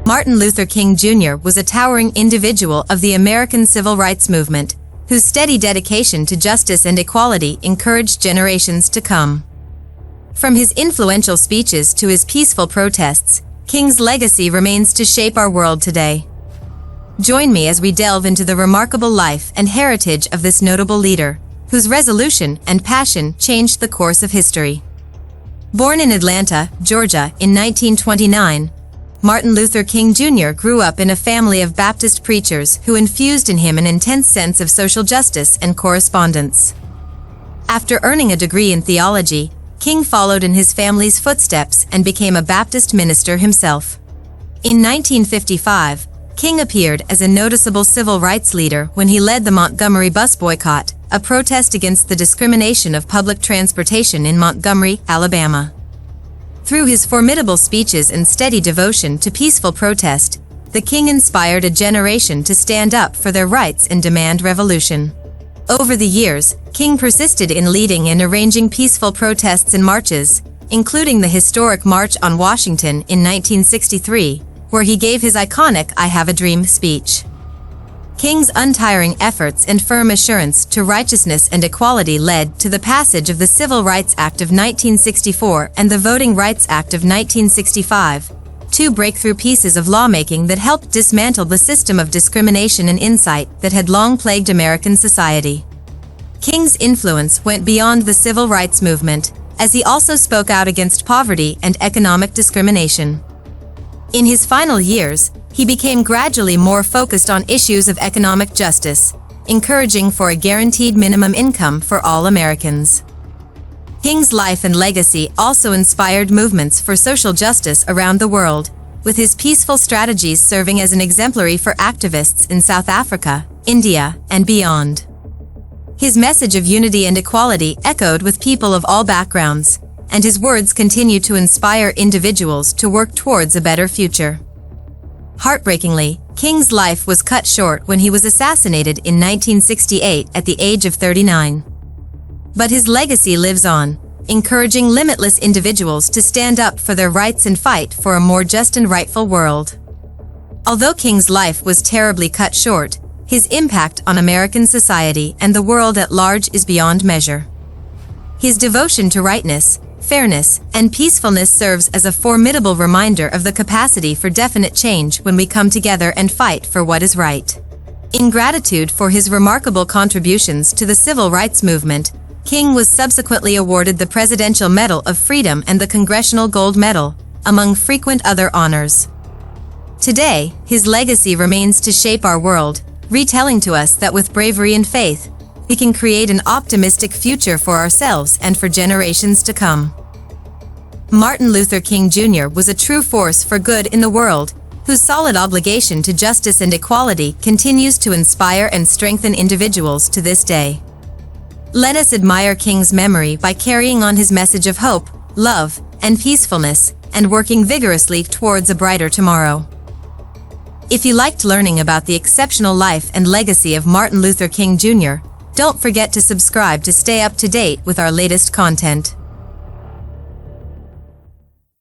Martin Luther King Jr. was a towering individual of the American Civil Rights Movement, whose steady dedication to justice and equality encouraged generations to come. From his influential speeches to his peaceful protests, King's legacy remains to shape our world today. Join me as we delve into the remarkable life and heritage of this notable leader, whose resolution and passion changed the course of history. Born in Atlanta, Georgia, in 1929, Martin Luther King Jr. grew up in a family of Baptist preachers who infused in him an intense sense of social justice and correspondence. After earning a degree in theology, King followed in his family's footsteps and became a Baptist minister himself. In 1955, King appeared as a noticeable civil rights leader when he led the Montgomery bus boycott, a protest against the discrimination of public transportation in Montgomery, Alabama. Through his formidable speeches and steady devotion to peaceful protest, the King inspired a generation to stand up for their rights and demand revolution. Over the years, King persisted in leading and arranging peaceful protests and marches, including the historic March on Washington in 1963, where he gave his iconic "I Have a Dream" speech. King's untiring efforts and firm assurance to righteousness and equality led to the passage of the Civil Rights Act of 1964 and the Voting Rights Act of 1965, two breakthrough pieces of lawmaking that helped dismantle the system of discrimination and insight that had long plagued American society. King's influence went beyond the civil rights movement, as he also spoke out against poverty and economic discrimination. In his final years, he became gradually more focused on issues of economic justice, encouraging for a guaranteed minimum income for all Americans. King's life and legacy also inspired movements for social justice around the world, with his peaceful strategies serving as an exemplary for activists in South Africa, India, and beyond. His message of unity and equality echoed with people of all backgrounds, and his words continue to inspire individuals to work towards a better future. Heartbreakingly, King's life was cut short when he was assassinated in 1968 at the age of 39. But his legacy lives on, encouraging limitless individuals to stand up for their rights and fight for a more just and rightful world. Although King's life was terribly cut short, his impact on American society and the world at large is beyond measure. His devotion to rightness, fairness, and peacefulness serves as a formidable reminder of the capacity for definite change when we come together and fight for what is right. In gratitude for his remarkable contributions to the civil rights movement, King was subsequently awarded the Presidential Medal of Freedom and the Congressional Gold Medal, among frequent other honors. Today, his legacy remains to shape our world, retelling to us that with bravery and faith, we can create an optimistic future for ourselves and for generations to come. Martin Luther King Jr. was a true force for good in the world, whose solid obligation to justice and equality continues to inspire and strengthen individuals to this day. Let us admire King's memory by carrying on his message of hope, love, and peacefulness, and working vigorously towards a brighter tomorrow. If you liked learning about the exceptional life and legacy of Martin Luther King Jr., don't forget to subscribe to stay up to date with our latest content.